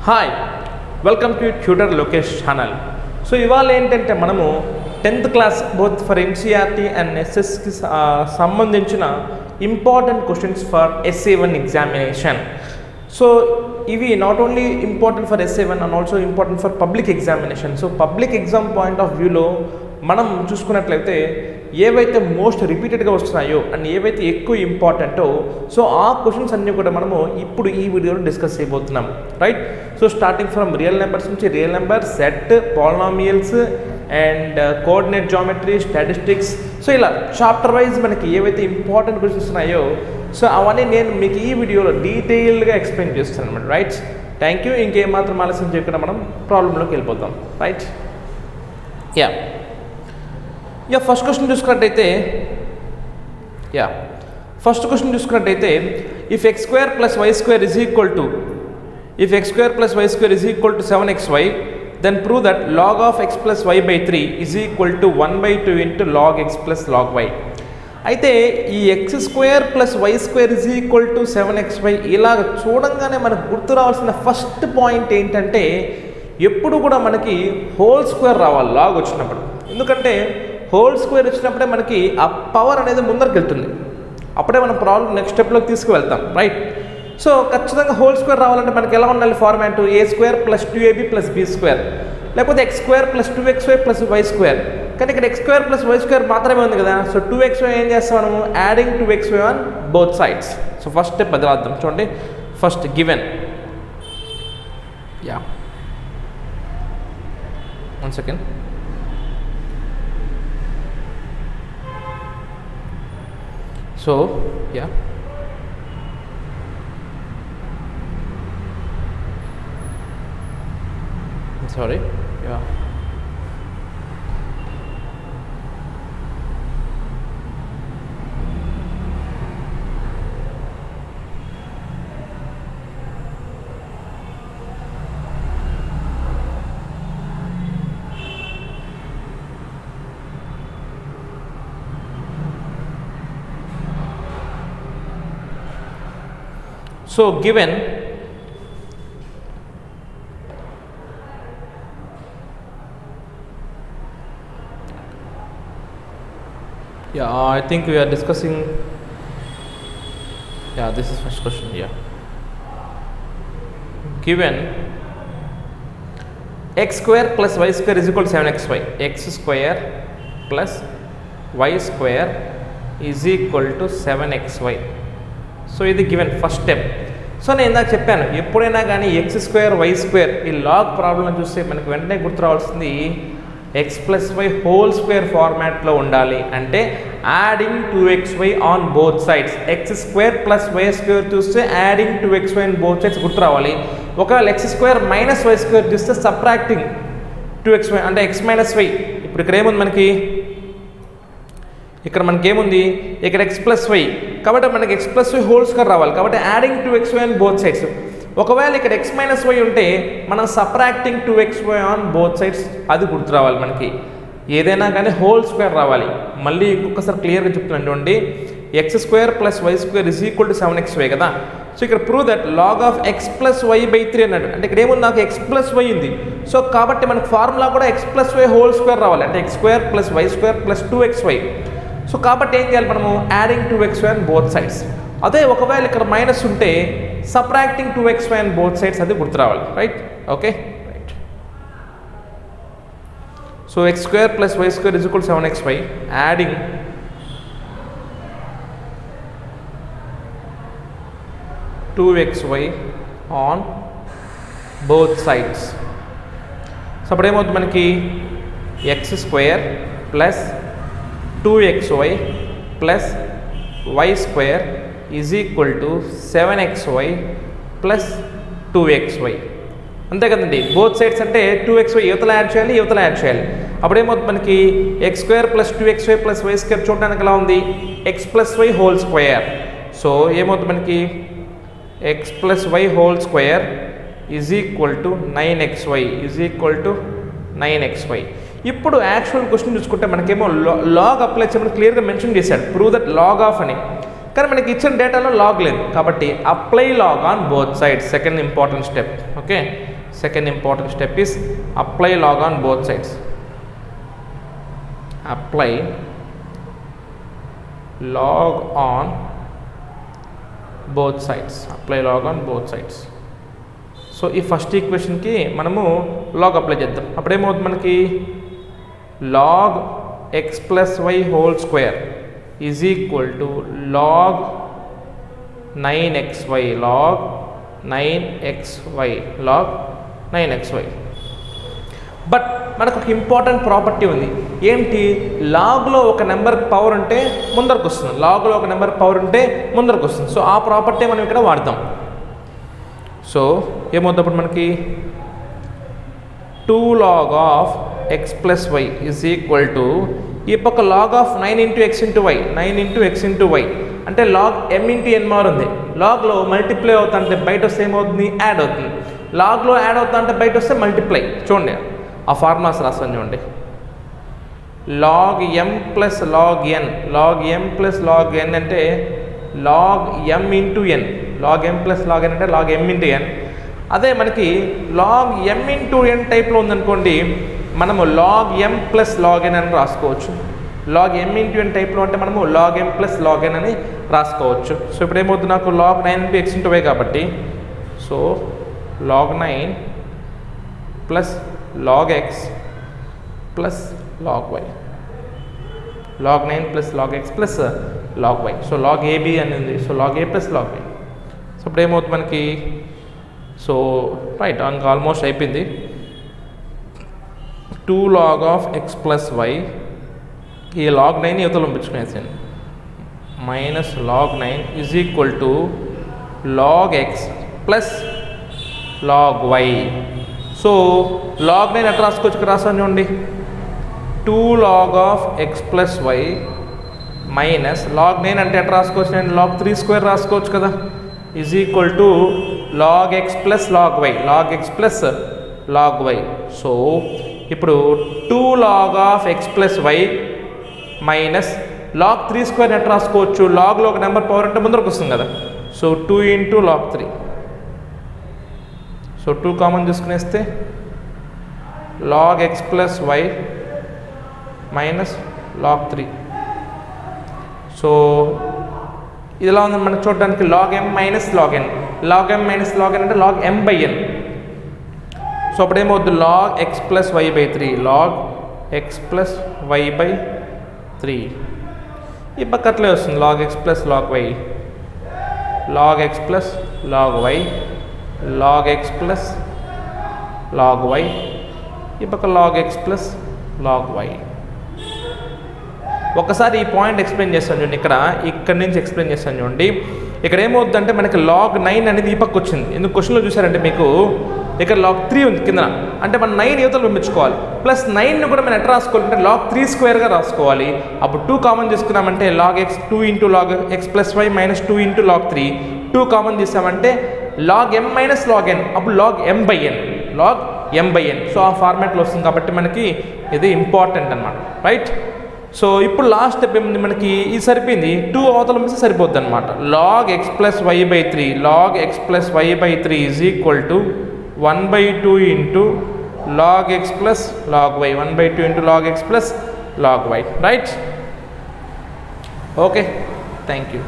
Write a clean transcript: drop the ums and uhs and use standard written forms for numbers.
Hi welcome to tutor Lokesh channel. So ఇవాళ ఏంటంటే మనము 10th class both for NCERT and ఎస్ఎస్కి సంబంధించిన important questions for SA1 examination. So ఇవి not only important for SA1 and also important for public examination. So public exam point of వ్యూలో మనం చూసుకున్నట్లయితే ఏవైతే మోస్ట్ రిపీటెడ్గా వస్తున్నాయో అండ్ ఏవైతే ఎక్కువ ఇంపార్టెంటో సో ఆ క్వశ్చన్స్ అన్నీ కూడా మనము ఇప్పుడు ఈ వీడియోలో డిస్కస్ చేయబోతున్నాం, right? So starting from real numbers నుంచి real number, set, polynomials and coordinate geometry, statistics, so ఇలా చాప్టర్ వైజ్ మనకి ఏవైతే ఇంపార్టెంట్ క్వశ్చన్స్ ఉన్నాయో సో అవన్నీ నేను మీకు ఈ వీడియోలో డీటెయిల్గా ఎక్స్ప్లెయిన్ చేస్తాను అనమాట, రైట్? Thank you. ఇంకేమాత్రం ఆలస్యం చేయకుండా మనం ప్రాబ్లంలోకి వెళ్ళిపోతాం, రైట్? ఫస్ట్ క్వశ్చన్ చూసుకున్నట్టయితే if x square plus y square is equal to 7xy then prove that log of x plus y by 3 is equal to 1/2 into log x plus log y. అయితే ఈ x square plus y square is equal to 7xy ఇలాగ చూడంగానే మనకు గుర్తు రావాల్సిన first point ఏంటంటే ఎప్పుడు కూడా మనకి హోల్ స్క్వేర్ రావాలి లాగ్ వచ్చినప్పుడు. ఎందుకంటే హోల్ స్క్వేర్ వచ్చినప్పుడే మనకి ఆ పవర్ అనేది ముందరికి వెళ్తుంది, అప్పుడే మనం ప్రాబ్లం నెక్స్ట్ స్టెప్లోకి తీసుకువెళ్తాం, రైట్? సో ఖచ్చితంగా హోల్ స్క్వేర్ రావాలంటే మనకి ఎలా ఉండాలి format? a square plus 2ab plus b square, లేకపోతే x square plus 2xy plus y square. కానీ ఇక్కడ x square plus y square మాత్రమే ఉంది కదా. సో 2xy ఏం చేస్తాం మనము? Adding 2xy on both sides. So first step అది రాద్దాం. చూడండి, first given, one second. So sorry, So given I think we are discussing this is first question. Given x square plus y square is equal to 7xy, x square plus y square is equal to 7xy. So ఇది given first step. So నేను ఇందాక చెప్పాను, ఎప్పుడైనా కానీ x square y square ఈ లాగ్ problem చూస్తే మనకు వెంటనే గుర్తు రావాల్సింది x plus y whole square ఫార్మాట్లో ఉండాలి. అంటే adding 2xy on both sides. X square plus y square చూస్తే adding 2xy on both sides గుర్తు రావాలి. ఒకవేళ x square minus y square చూస్తే సబ్ట్రాక్టింగ్ 2xy అంటే ఎక్స్ మైనస్ వై. ఇప్పుడు ఇక్కడ ఏముంది మనకి? ఇక్కడ మనకి ఏముంది? ఇక్కడ ఎక్స్ ప్లస్ వై, కాబట్టి మనకి x plus y whole square రావాలి. కాబట్టి adding 2xy on both sides. ఒకవేళ ఇక్కడ ఎక్స్ మైనస్ వై ఉంటే మనం subtracting 2xy on both sides, అది గుర్తు రావాలి మనకి. ఏదైనా కానీ హోల్ స్క్వేర్ రావాలి. మళ్ళీ ఇంకొకసారి క్లియర్గా చెప్తున్నాను చూడండి, x square plus y square is equal to 7xy కదా. సో ఇక్కడ prove that log of x plus y by 3 అన్నాడు. అంటే ఇక్కడ ఏముంది? నాకు ఎక్స్ ప్లస్ వై ఉంది. సో కాబట్టి మనకు ఫార్ములా కూడా x plus y whole square రావాలి. అంటే x square plus y square plus 2xy. So కాబట్టి ఏం చేయాలి మనము? Adding 2xy on both sides. అదే ఒకవేళ ఇక్కడ మైనస్ ఉంటే subtracting 2xy on both sides, అది గుర్తు రావాలి, right? Okay, right. So x square plus y square is equal 7xy, adding 2xy on both sides. So అప్పుడు ఏమవుతుంది మనకి? X square plus 2xy plus y square is equal to 7xy plus 2xy. అంతే కదండి. Both sides అంటే 2xy యువతల add చేయాలి, యువతల add చేయాలి. అప్పుడేమవుతుంది మనకి? X square plus 2xy plus y square చూడడానికి ఎలా ఉంది? X plus y whole square. So ఏమవుతుంది మనకి? X plus y whole square is equal to 9xy. ఇప్పుడు యాక్చువల్ క్వశ్చన్ చూసుకుంటే మనకేమో లాగ్ అప్లై చేయమని క్లియర్గా మెన్షన్ చేశాడు, ప్రూవ్ దట్ లాగ్ ఆఫ్ అని. కానీ మనకి ఇచ్చిన డేటాలో లాగ్ లేదు కాబట్టి apply log on both sides, second important step. Okay, Second important step is apply log on both sides. Apply log on both sides. Apply log on both sides. So ఈ first ఈక్వేషన్కి మనము log apply చేద్దాం. అప్పుడేమవుతుంది మనకి log x plus y whole square is equal to log 9xy log 9xy log 9xy. But మనకు ఒక important property ఉంది. ఏంటి? లాగ్లో ఒక నెంబర్ పవర్ ఉంటే ముందరకు వస్తుంది. లాగ్లో ఒక నెంబర్ పవర్ ఉంటే ముందరకు వస్తుంది. సో ఆ ప్రాపర్టీ మనం ఇక్కడ వాడదాం. సో ఏమవుతుంది మనకి 2 log of x plus y is equal to ఈ పక్క log of 9 into x into y 9 into x into y అంటే log m into n మార్ ఉంది. లాగ్లో మల్టిప్లై అవుతా అంటే బయట వస్తే ఏమవుతుంది? యాడ్ అవుతుంది. లాగ్లో యాడ్ అవుతా అంటే బయట వస్తే మల్టిప్లై. చూడండి ఆ ఫార్ములాస్ రాస్తాను చూడండి. log m plus log n log m plus log n అంటే log m into n log m plus log n అంటే log m into n. అదే మనకి log m into n టైప్లో ఉందనుకోండి, మనము log m plus log n అని రాసుకోవచ్చు. log m into n టైప్లో అంటే మనము log m plus log n అని రాసుకోవచ్చు. సో ఇప్పుడు ఏమవుతుంది? నాకు log 9 into x into y కాబట్టి so log 9 plus log x plus log y log 9 plus log x plus log y. So log ab అని ఉంది. So log a plus log y. So ఇప్పుడు ఏమవుతుంది మనకి? So right ఇంకా almost అయిపోయింది. 2 log of x plus y ఈ log 9 యువతలు పంపించుకునేసాను minus log 9 is equal to log x plus log y. So log 9 ఎట్లా రాసుకోవచ్చు? ఇక్కడ రాసాను చూడండి. 2 log of x plus y minus log 9 అంటే ఎట్లా రాసుకోవచ్చు? నేను log 3 స్క్వేర్ రాసుకోవచ్చు కదా. Is equal to log x plus log y log x plus log y. So ఇప్పుడు 2 log of x plus y minus log 3 square ఎట్లా రాసుకోవచ్చు? లాగ్లో ఒక నెంబర్ పవర్ అంటే ముందరకు వస్తుంది కదా. So 2 into log 3. So 2 common తీసుకునేస్తే log x plus y minus log 3. So ఇదిలా ఉంది మనకు చూడడానికి log m minus log n log m minus log n అంటే log m by n. So అప్పుడేమవుతుంది? log x plus y by 3 log x plus y by 3. ఈ పక్క అట్లే వస్తుంది log x plus log y log x plus log y log x plus log y. ఈ పక్క log x plus log y. ఒకసారి ఈ point explain చేస్తాను చూడండి. ఇక్కడ నుంచి ఎక్స్ప్లెయిన్ చేస్తాను చూడండి. ఇక్కడ ఏమవుతుందంటే మనకి log 9 అనేది ఈ పక్క వచ్చింది. ఎందుకు క్వశ్చన్లో చూసారంటే మీకు ఇక్కడ log 3 ఉంది కింద. అంటే మనం 9 యువతలు పంపించుకోవాలి. ప్లస్ 9ని కూడా మనం ఎట్లా రాసుకోవాలంటే log 3 స్క్వేర్గా రాసుకోవాలి. అప్పుడు 2 కామన్ తీసుకున్నామంటే log x 2 into log x plus y minus 2 into log 3 2 common తీసామంటే log m minus log n అప్పుడు log m by n log m by n. So ఆ ఫార్మాట్లో వస్తుంది కాబట్టి మనకి ఇది ఇంపార్టెంట్ అనమాట. రైట్. సో ఇప్పుడు లాస్ట్ స్టెప్ ఏముంది మనకి? ఇది సరిపోయింది. 2 అవతల మిస్ సరిపోద్ది అనమాట. log x plus y by 3 log x plus y by 3 is equal to 1/2 into log x plus log y 1/2 into log x plus log y. Right. Okay, thank you.